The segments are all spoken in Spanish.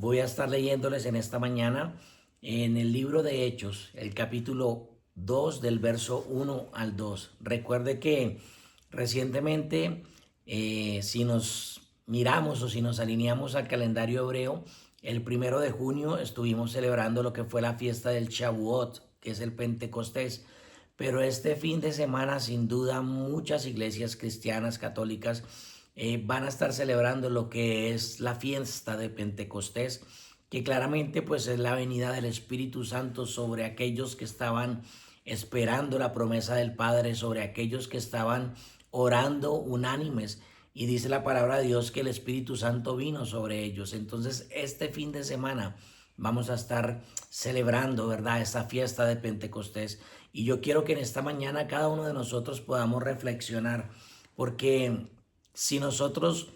Voy a estar leyéndoles en esta mañana en el libro de Hechos, el capítulo 2 del verso 1 al 2. Recuerde que recientemente, si nos miramos o si nos alineamos al calendario hebreo, el 1 de junio estuvimos celebrando lo que fue la fiesta del Shavuot, que es el Pentecostés. Pero este fin de semana, sin duda, muchas iglesias cristianas católicas van a estar celebrando lo que es la fiesta de Pentecostés, que claramente pues es la venida del Espíritu Santo sobre aquellos que estaban esperando la promesa del Padre, sobre aquellos que estaban orando unánimes. Y dice la palabra de Dios que el Espíritu Santo vino sobre ellos. Entonces, este fin de semana vamos a estar celebrando, ¿verdad?, esta fiesta de Pentecostés. Y yo quiero que en esta mañana cada uno de nosotros podamos reflexionar, porque si nosotros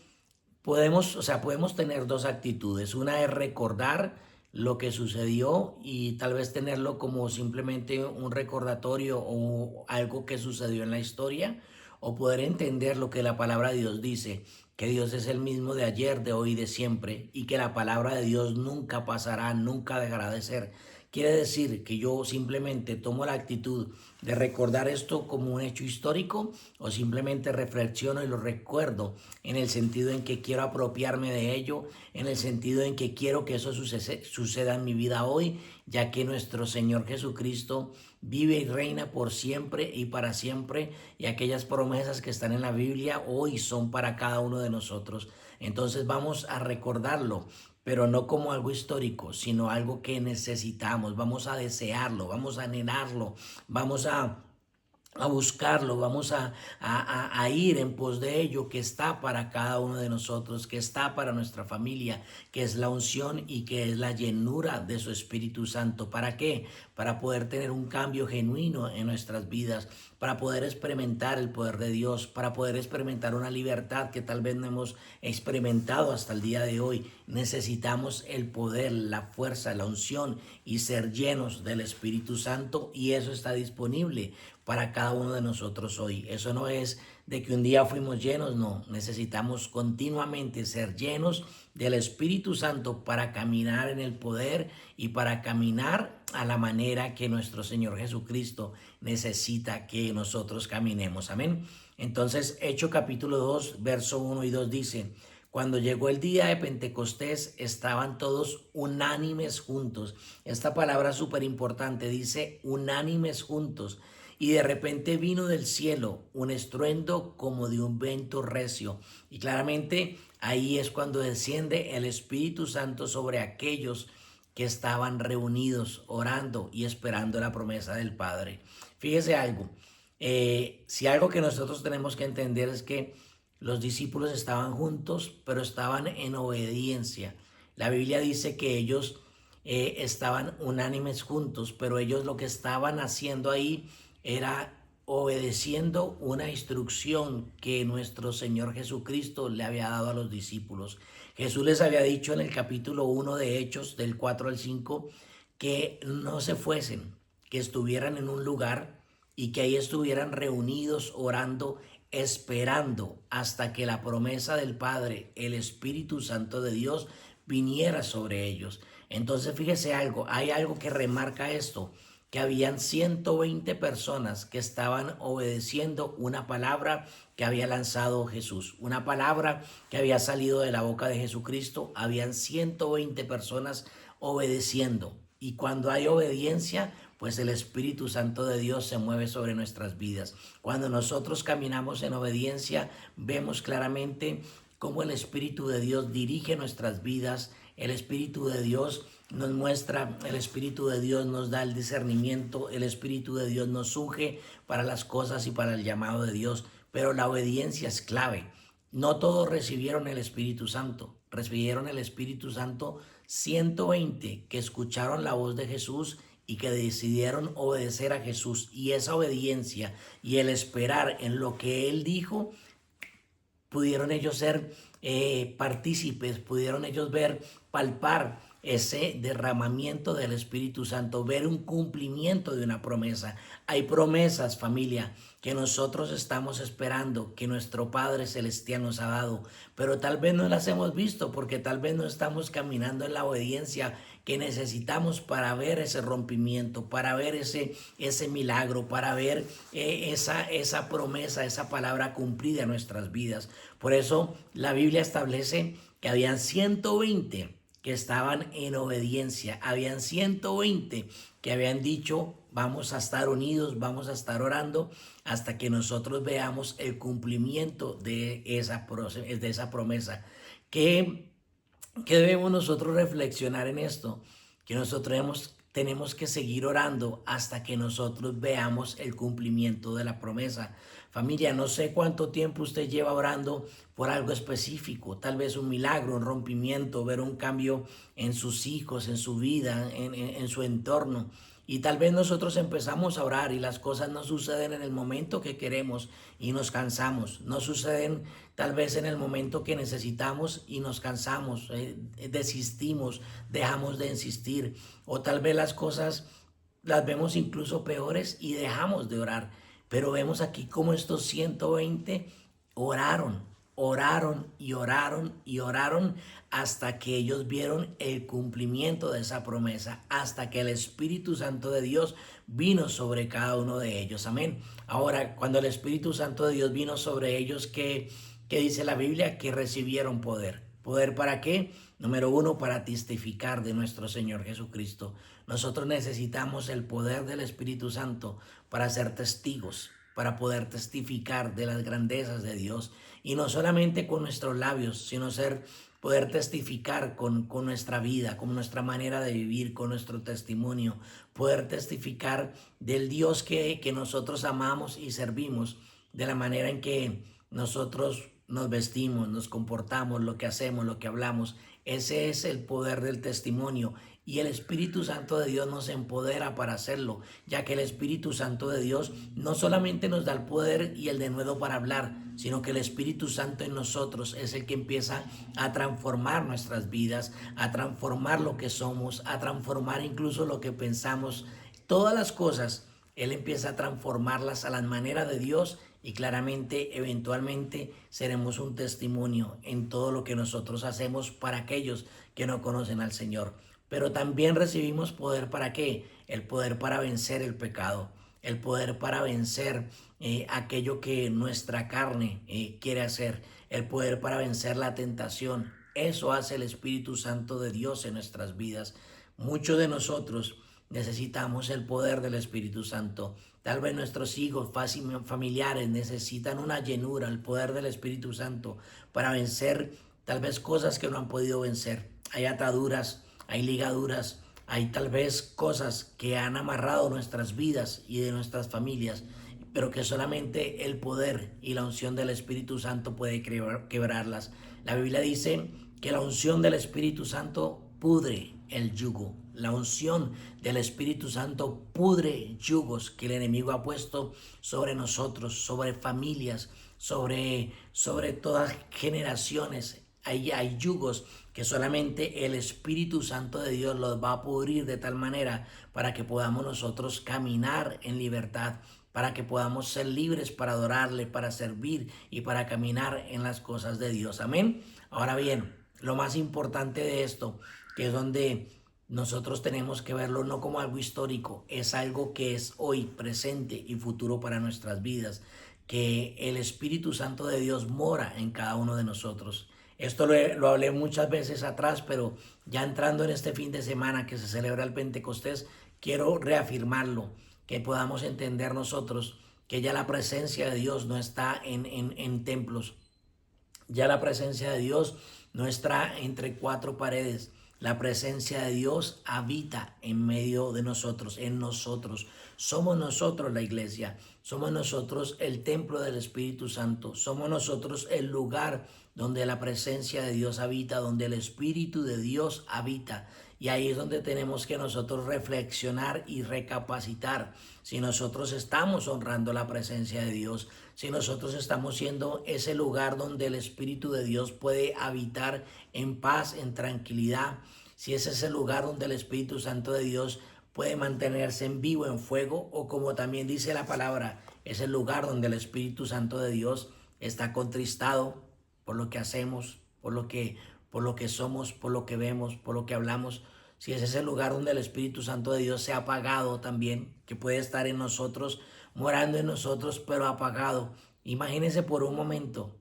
podemos, o sea, podemos tener dos actitudes. Una es recordar lo que sucedió y tal vez tenerlo como simplemente un recordatorio o algo que sucedió en la historia, o poder entender lo que la palabra de Dios dice, que Dios es el mismo de ayer, de hoy y de siempre, y que la palabra de Dios nunca pasará, nunca dejará de ser. Quiere decir que yo simplemente tomo la actitud de recordar esto como un hecho histórico, o simplemente reflexiono y lo recuerdo en el sentido en que quiero apropiarme de ello, en el sentido en que quiero que eso suceda en mi vida hoy, ya que nuestro Señor Jesucristo vive y reina por siempre y para siempre, y aquellas promesas que están en la Biblia hoy son para cada uno de nosotros. Entonces vamos a recordarlo, pero no como algo histórico, sino algo que necesitamos. Vamos a desearlo, vamos a anhelarlo, vamos a buscarlo, vamos a ir en pos de ello, que está para cada uno de nosotros, que está para nuestra familia, que es la unción y que es la llenura de su Espíritu Santo. ¿Para qué? Para poder tener un cambio genuino en nuestras vidas, para poder experimentar el poder de Dios, para poder experimentar una libertad que tal vez no hemos experimentado hasta el día de hoy. Necesitamos el poder, la fuerza, la unción y ser llenos del Espíritu Santo, y eso está disponible para cada uno de nosotros hoy. Eso no es de que un día fuimos llenos, no. Necesitamos continuamente ser llenos del Espíritu Santo para caminar en el poder y para caminar a la manera que nuestro Señor Jesucristo necesita que nosotros caminemos. Amén. Entonces, Hechos capítulo 2, verso 1 y 2 dice: cuando llegó el día de Pentecostés, estaban todos unánimes juntos. Esta palabra es súper importante, dice unánimes juntos. Y de repente vino del cielo un estruendo como de un viento recio. Y claramente ahí es cuando desciende el Espíritu Santo sobre aquellos que estaban reunidos, orando y esperando la promesa del Padre. Fíjese algo, si algo que nosotros tenemos que entender es que los discípulos estaban juntos, pero estaban en obediencia. La Biblia dice que ellos estaban unánimes juntos, pero ellos lo que estaban haciendo ahí era obedeciendo una instrucción que nuestro Señor Jesucristo le había dado a los discípulos. Jesús les había dicho en el capítulo 1 de Hechos, del 4 al 5, que no se fuesen, que estuvieran en un lugar y que ahí estuvieran reunidos orando, esperando hasta que la promesa del Padre, el Espíritu Santo de Dios, viniera sobre ellos. Entonces fíjese algo, hay algo que remarca esto, que habían 120 personas que estaban obedeciendo una palabra que había lanzado Jesús, una palabra que había salido de la boca de Jesucristo. Habían 120 personas obedeciendo, y cuando hay obediencia, pues el Espíritu Santo de Dios se mueve sobre nuestras vidas. Cuando nosotros caminamos en obediencia, vemos claramente cómo el Espíritu de Dios dirige nuestras vidas. El Espíritu de Dios nos muestra, el Espíritu de Dios nos da el discernimiento, el Espíritu de Dios nos unge para las cosas y para el llamado de Dios. Pero la obediencia es clave. No todos recibieron el Espíritu Santo. Recibieron el Espíritu Santo 120 que escucharon la voz de Jesús y que decidieron obedecer a Jesús. Y esa obediencia y el esperar en lo que Él dijo, pudieron ellos ser partícipes, pudieron ellos ver, palpar ese derramamiento del Espíritu Santo, ver un cumplimiento de una promesa. Hay promesas, familia, que nosotros estamos esperando, que nuestro Padre Celestial nos ha dado, pero tal vez no las hemos visto porque tal vez no estamos caminando en la obediencia que necesitamos para ver ese rompimiento, para ver ese milagro, para ver esa promesa, esa palabra cumplida en nuestras vidas. Por eso la Biblia establece que habían 120 que estaban en obediencia, habían 120 que habían dicho: vamos a estar unidos, vamos a estar orando hasta que nosotros veamos el cumplimiento de esa promesa. ¿Qué, qué debemos nosotros reflexionar en esto? Que nosotros tenemos que seguir orando hasta que nosotros veamos el cumplimiento de la promesa. Familia, no sé cuánto tiempo usted lleva orando por algo específico, tal vez un milagro, un rompimiento, ver un cambio en sus hijos, en su vida, en su entorno. Y tal vez nosotros empezamos a orar y las cosas no suceden en el momento que queremos y nos cansamos. No suceden tal vez en el momento que necesitamos y nos cansamos, desistimos, dejamos de insistir. O tal vez las cosas las vemos incluso peores y dejamos de orar. Pero vemos aquí cómo estos 120 oraron, oraron y oraron y oraron hasta que ellos vieron el cumplimiento de esa promesa, hasta que el Espíritu Santo de Dios vino sobre cada uno de ellos. Amén. Ahora, cuando el Espíritu Santo de Dios vino sobre ellos, ¿qué dice la Biblia? Que recibieron poder. ¿Poder para qué? Número uno, para testificar de nuestro Señor Jesucristo. Nosotros necesitamos el poder del Espíritu Santo para ser testigos, para poder testificar de las grandezas de Dios. Y no solamente con nuestros labios, sino poder testificar con nuestra vida, con nuestra manera de vivir, con nuestro testimonio. Poder testificar del Dios que nosotros amamos y servimos, de la manera en que nosotros nos vestimos, nos comportamos, lo que hacemos, lo que hablamos. Ese es el poder del testimonio y el Espíritu Santo de Dios nos empodera para hacerlo, ya que el Espíritu Santo de Dios no solamente nos da el poder y el denuedo para hablar, sino que el Espíritu Santo en nosotros es el que empieza a transformar nuestras vidas, a transformar lo que somos, a transformar incluso lo que pensamos. Todas las cosas, Él empieza a transformarlas a la manera de Dios y claramente, eventualmente, seremos un testimonio en todo lo que nosotros hacemos para aquellos que no conocen al Señor. Pero también recibimos poder ¿para qué? El poder para vencer el pecado, el poder para vencer aquello que nuestra carne quiere hacer, el poder para vencer la tentación. Eso hace el Espíritu Santo de Dios en nuestras vidas. Muchos de nosotros necesitamos el poder del Espíritu Santo. Tal vez nuestros hijos, familiares necesitan una llenura, el poder del Espíritu Santo para vencer tal vez cosas que no han podido vencer. Hay ataduras, hay ligaduras, hay tal vez cosas que han amarrado nuestras vidas y de nuestras familias, pero que solamente el poder y la unción del Espíritu Santo puede quebrarlas. La Biblia dice que la unción del Espíritu Santo pudre el yugo. La unción del Espíritu Santo pudre yugos que el enemigo ha puesto sobre nosotros, sobre familias, sobre todas generaciones. Hay yugos que solamente el Espíritu Santo de Dios los va a pudrir de tal manera para que podamos nosotros caminar en libertad, para que podamos ser libres para adorarle, para servir y para caminar en las cosas de Dios. Amén. Ahora bien, lo más importante de esto, que es donde nosotros tenemos que verlo no como algo histórico, es algo que es hoy, presente y futuro para nuestras vidas, que el Espíritu Santo de Dios mora en cada uno de nosotros. Esto lo hablé muchas veces atrás, pero ya entrando en este fin de semana que se celebra el Pentecostés, quiero reafirmarlo, que podamos entender nosotros que ya la presencia de Dios no está en templos, ya la presencia de Dios no está entre cuatro paredes. La presencia de Dios habita en medio de nosotros, en nosotros. Somos nosotros la iglesia, somos nosotros el templo del Espíritu Santo, somos nosotros el lugar donde la presencia de Dios habita, donde el Espíritu de Dios habita. Y ahí es donde tenemos que nosotros reflexionar y recapacitar si nosotros estamos honrando la presencia de Dios, si nosotros estamos siendo ese lugar donde el Espíritu de Dios puede habitar en paz, en tranquilidad, si ese es el lugar donde el Espíritu Santo de Dios puede mantenerse en vivo, en fuego, o como también dice la palabra, es el lugar donde el Espíritu Santo de Dios está contristado por lo que hacemos, por lo que somos, por lo que vemos, por lo que hablamos. Si ese es el lugar donde el Espíritu Santo de Dios se ha apagado también, que puede estar en nosotros, morando en nosotros, pero apagado. Imagínense por un momento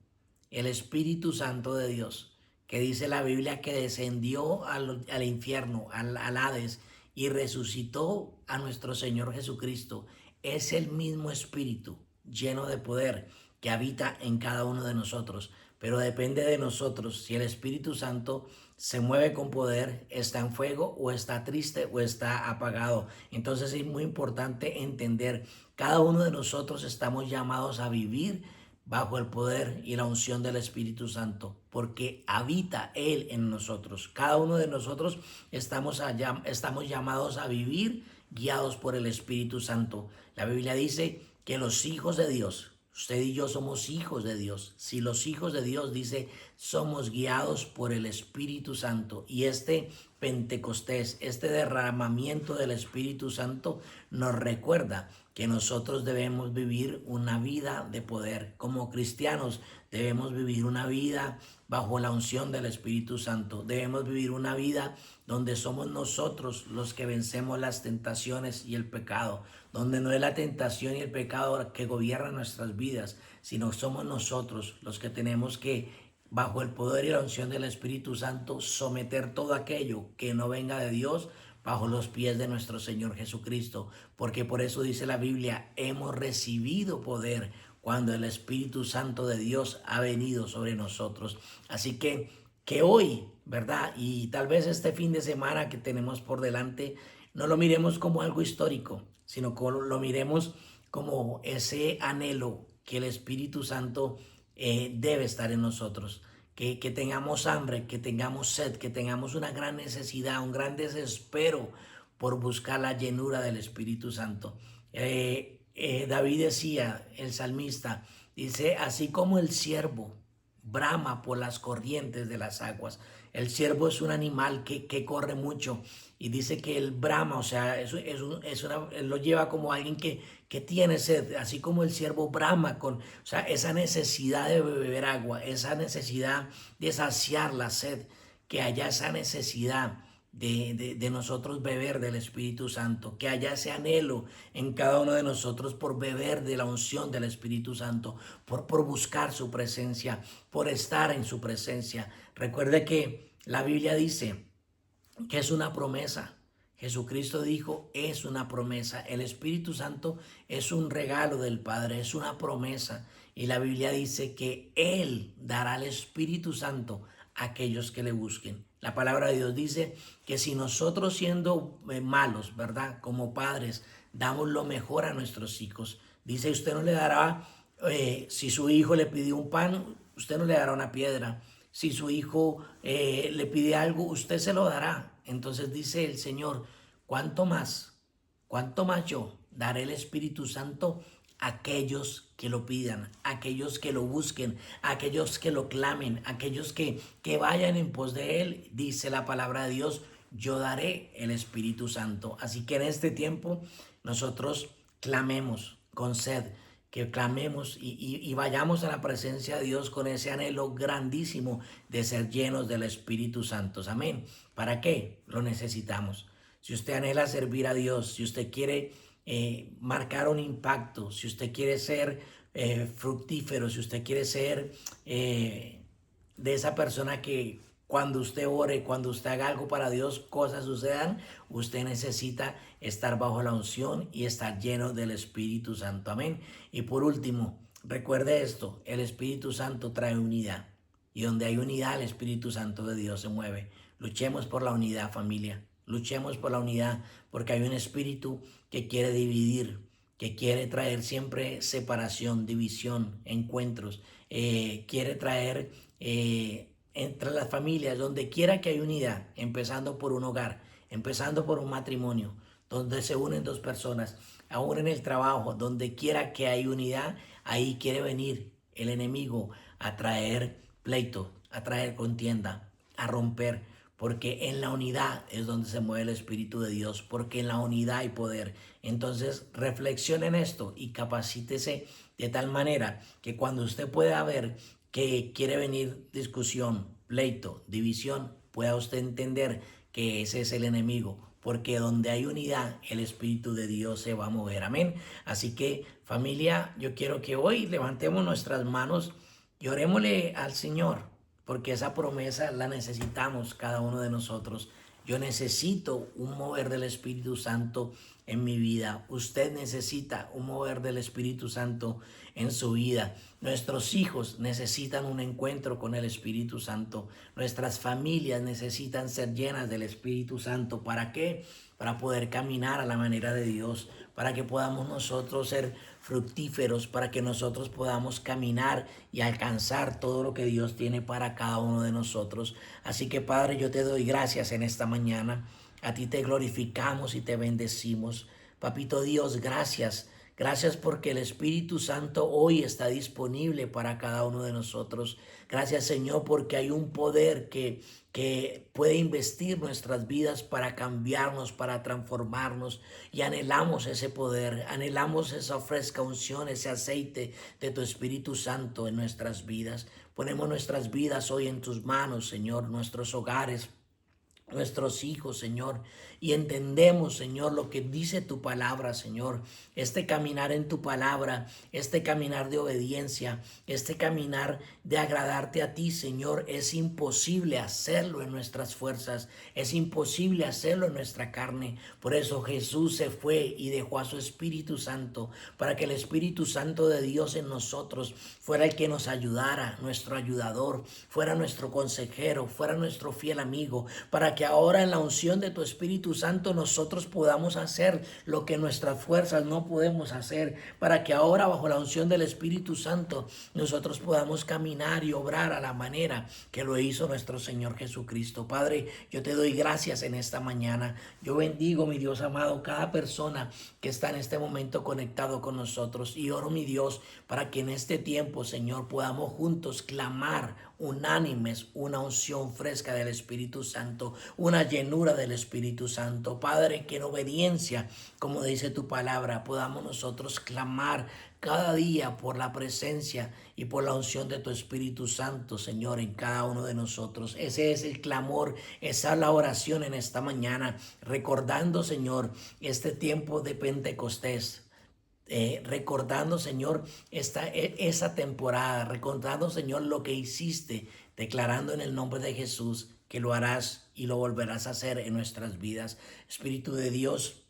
el Espíritu Santo de Dios, que dice la Biblia que descendió al infierno, al Hades, y resucitó a nuestro Señor Jesucristo. Es el mismo Espíritu lleno de poder que habita en cada uno de nosotros, pero depende de nosotros si el Espíritu Santo se mueve con poder, está en fuego o está triste o está apagado. Entonces es muy importante entender, cada uno de nosotros estamos llamados a vivir bajo el poder y la unción del Espíritu Santo, porque habita Él en nosotros. Cada uno de nosotros estamos llamados a vivir guiados por el Espíritu Santo. La Biblia dice que los hijos de Dios, usted y yo somos hijos de Dios. Si los hijos de Dios, dice, somos guiados por el Espíritu Santo. Y este Pentecostés, este derramamiento del Espíritu Santo nos recuerda que nosotros debemos vivir una vida de poder. Como cristianos debemos vivir una vida bajo la unción del Espíritu Santo. Debemos vivir una vida donde somos nosotros los que vencemos las tentaciones y el pecado, donde no es la tentación y el pecado que gobiernan nuestras vidas, sino somos nosotros los que tenemos que, bajo el poder y la unción del Espíritu Santo, someter todo aquello que no venga de Dios bajo los pies de nuestro Señor Jesucristo, porque por eso dice la Biblia, hemos recibido poder cuando el Espíritu Santo de Dios ha venido sobre nosotros. Así que hoy, ¿verdad? Y tal vez este fin de semana que tenemos por delante, no lo miremos como algo histórico, sino que lo miremos como ese anhelo que el Espíritu Santo debe estar en nosotros. Que tengamos hambre, que tengamos sed, que tengamos una gran necesidad, un gran desespero por buscar la llenura del Espíritu Santo. David decía, el salmista, dice, así como el ciervo brama por las corrientes de las aguas. El ciervo es un animal que corre mucho y dice que él brama, o sea, él lo lleva como alguien que tiene sed, así como el ciervo brama con, o sea, esa necesidad de beber agua, esa necesidad de saciar la sed, que haya esa necesidad de nosotros beber del Espíritu Santo, que haya ese anhelo en cada uno de nosotros por beber de la unción del Espíritu Santo, por buscar su presencia, por estar en su presencia. Recuerde que la Biblia dice que es una promesa. Jesucristo dijo, es una promesa. El Espíritu Santo es un regalo del Padre, es una promesa. Y la Biblia dice que Él dará el Espíritu Santo a aquellos que le busquen. La palabra de Dios dice que si nosotros siendo malos, ¿verdad? Como padres, damos lo mejor a nuestros hijos. Dice, usted no le dará, si su hijo le pidió un pan, usted no le dará una piedra. Si su hijo le pide algo, usted se lo dará. Entonces dice el Señor, cuánto más yo daré el Espíritu Santo a aquellos que lo pidan, a aquellos que lo busquen, a aquellos que lo clamen, a aquellos que vayan en pos de Él, dice la palabra de Dios, yo daré el Espíritu Santo. Así que en este tiempo nosotros clamemos con sed, que clamemos y vayamos a la presencia de Dios con ese anhelo grandísimo de ser llenos del Espíritu Santo. Amén. ¿Para qué? Lo necesitamos. Si usted anhela servir a Dios, si usted quiere marcar un impacto, si usted quiere ser fructífero, si usted quiere ser de esa persona que cuando usted ore, cuando usted haga algo para Dios, cosas sucedan, usted necesita estar bajo la unción y estar lleno del Espíritu Santo. Amén. Y por último, recuerde esto, el Espíritu Santo trae unidad. Y donde hay unidad, el Espíritu Santo de Dios se mueve. Luchemos por la unidad, familia. Luchemos por la unidad, porque hay un espíritu que quiere dividir, que quiere traer siempre separación, división, encuentros. Quiere traer entre las familias, donde quiera que hay unidad, empezando por un hogar, empezando por un matrimonio, donde se unen dos personas, aún en el trabajo, donde quiera que hay unidad, ahí quiere venir el enemigo a traer pleito, a traer contienda, a romper. porque en la unidad es donde se mueve el Espíritu de Dios, porque en la unidad hay poder. Entonces, reflexione en esto y capacítese de tal manera que cuando usted pueda ver que quiere venir discusión, pleito, división, pueda usted entender que ese es el enemigo, porque donde hay unidad, el Espíritu de Dios se va a mover. Amén. Así que, familia, yo quiero que hoy levantemos nuestras manos y orémosle al Señor, porque esa promesa la necesitamos cada uno de nosotros. Yo necesito un mover del Espíritu Santo en mi vida. Usted necesita un mover del Espíritu Santo en su vida. Nuestros hijos necesitan un encuentro con el Espíritu Santo. Nuestras familias necesitan ser llenas del Espíritu Santo. ¿Para qué? Para poder caminar a la manera de Dios, para que podamos nosotros ser fructíferos, para que nosotros podamos caminar y alcanzar todo lo que Dios tiene para cada uno de nosotros. Así que, Padre, yo te doy gracias en esta mañana. A ti te glorificamos y te bendecimos. Papito Dios, gracias. Gracias porque el Espíritu Santo hoy está disponible para cada uno de nosotros. Gracias, Señor, porque hay un poder que puede investir nuestras vidas para cambiarnos, para transformarnos. Y anhelamos ese poder, anhelamos esa fresca unción, ese aceite de tu Espíritu Santo en nuestras vidas. Ponemos nuestras vidas hoy en tus manos, Señor, nuestros hogares, nuestros hijos, Señor, y entendemos, Señor, lo que dice tu palabra, Señor. Este caminar en tu palabra, este caminar de obediencia, este caminar de agradarte a ti, Señor, es imposible hacerlo en nuestras fuerzas, es imposible hacerlo en nuestra carne. Por eso Jesús se fue y dejó a su Espíritu Santo, para que el Espíritu Santo de Dios en nosotros fuera el que nos ayudara, nuestro ayudador, fuera nuestro consejero, fuera nuestro fiel amigo, para que ahora en la unción de tu Espíritu Santo nosotros podamos hacer lo que nuestras fuerzas no podemos hacer, para que ahora bajo la unción del Espíritu Santo nosotros podamos caminar y obrar a la manera que lo hizo nuestro Señor Jesucristo. Padre, yo te doy gracias en esta mañana. Yo bendigo, mi Dios amado, cada persona que está en este momento conectado con nosotros, y oro, mi Dios, para que en este tiempo, Señor, podamos juntos clamar unánimes una unción fresca del Espíritu Santo, una llenura del Espíritu Santo. Padre, que en obediencia, como dice tu palabra, podamos nosotros clamar cada día por la presencia y por la unción de tu Espíritu Santo, Señor, en cada uno de nosotros. Ese es el clamor, esa es la oración en esta mañana, recordando, Señor, este tiempo de Pentecostés. Recordando, Señor, esa temporada, recordando, Señor, lo que hiciste, declarando en el nombre de Jesús que lo harás y lo volverás a hacer en nuestras vidas. Espíritu de Dios,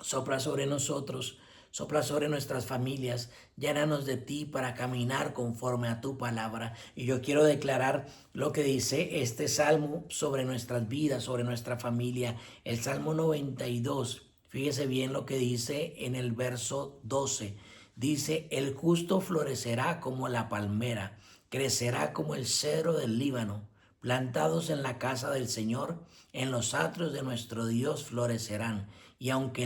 sopla sobre nosotros, sopla sobre nuestras familias, llénanos de ti para caminar conforme a tu palabra. Y yo quiero declarar lo que dice este salmo sobre nuestras vidas, sobre nuestra familia, el Salmo 92. Fíjese bien lo que dice en el verso 12. Dice, el justo florecerá como la palmera, crecerá como el cedro del Líbano, plantados en la casa del Señor, en los atrios de nuestro Dios florecerán. Y aunque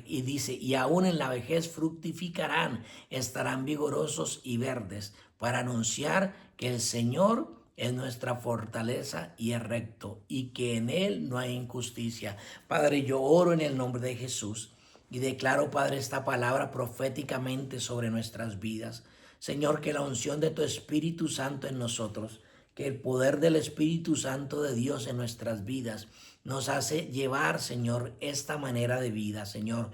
y dice, y aún en la vejez fructificarán, estarán vigorosos y verdes, para anunciar que el Señor es nuestra fortaleza y es recto, y que en Él no hay injusticia. Padre, yo oro en el nombre de Jesús y declaro, Padre, esta palabra proféticamente sobre nuestras vidas. Señor, que la unción de tu Espíritu Santo en nosotros, que el poder del Espíritu Santo de Dios en nuestras vidas nos hace llevar, Señor, esta manera de vida, Señor,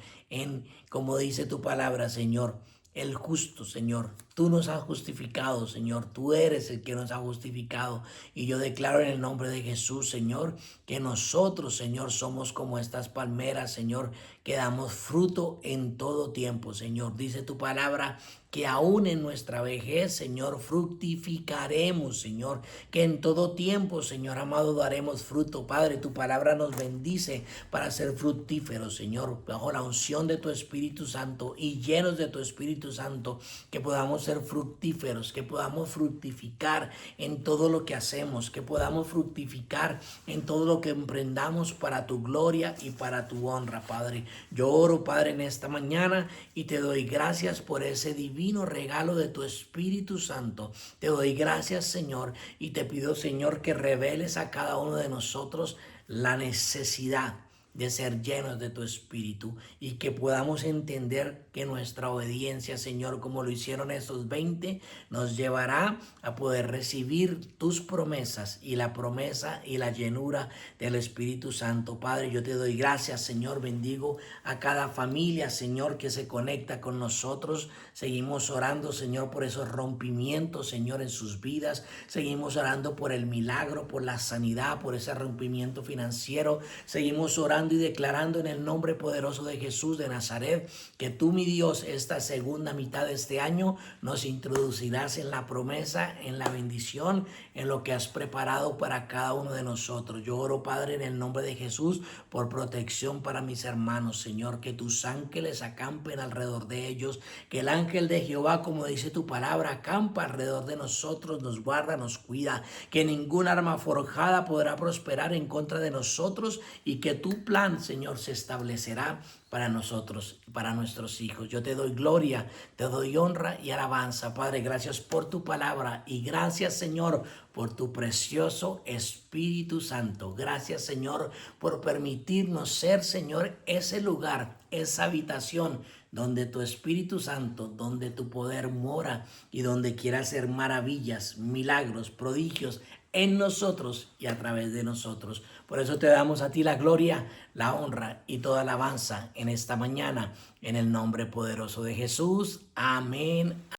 como dice tu palabra, Señor, el justo, Señor. Tú nos has justificado, Señor. Tú eres el que nos ha justificado. Y yo declaro en el nombre de Jesús, Señor, que nosotros, Señor, somos como estas palmeras, Señor, que damos fruto en todo tiempo, Señor. Dice tu palabra que aún en nuestra vejez, Señor, fructificaremos, Señor, que en todo tiempo, Señor amado, daremos fruto. Padre, tu palabra nos bendice para ser fructíferos, Señor, bajo la unción de tu Espíritu Santo y llenos de tu Espíritu Santo, que podamos ser fructíferos, que podamos fructificar en todo lo que hacemos, que podamos fructificar en todo lo que emprendamos para tu gloria y para tu honra, Padre. Yo oro, Padre, en esta mañana y te doy gracias por ese divino divino regalo de tu Espíritu Santo. Te doy gracias, Señor, y te pido, Señor, que reveles a cada uno de nosotros la necesidad de ser llenos de tu Espíritu y que podamos entender que nuestra obediencia, Señor, como lo hicieron estos 20, nos llevará a poder recibir tus promesas y la promesa y la llenura del Espíritu Santo. Padre, yo te doy gracias, Señor, bendigo a cada familia, Señor, que se conecta con nosotros. Seguimos orando, Señor, por esos rompimientos, Señor, en sus vidas. Seguimos orando por el milagro, por la sanidad, por ese rompimiento financiero. Seguimos orando y declarando en el nombre poderoso de Jesús de Nazaret que tú, mi Dios, esta segunda mitad de este año nos introducirás en la promesa, en la bendición, en lo que has preparado para cada uno de nosotros. Yo oro, Padre, en el nombre de Jesús por protección para mis hermanos, Señor, que tus ángeles acampen alrededor de ellos, que el ángel de Jehová, como dice tu palabra, acampa alrededor de nosotros, nos guarda, nos cuida, que ningún arma forjada podrá prosperar en contra de nosotros y que tu plan, Señor, se establecerá para nosotros, para nuestros hijos. Yo te doy gloria, te doy honra y alabanza, Padre. Gracias por tu palabra y gracias, Señor, por tu precioso Espíritu Santo. Gracias, Señor, por permitirnos ser, Señor, ese lugar, esa habitación donde tu Espíritu Santo, donde tu poder mora y donde quiera hacer maravillas, milagros, prodigios en nosotros y a través de nosotros. Por eso te damos a ti la gloria, la honra y toda alabanza en esta mañana, en el nombre poderoso de Jesús. Amén.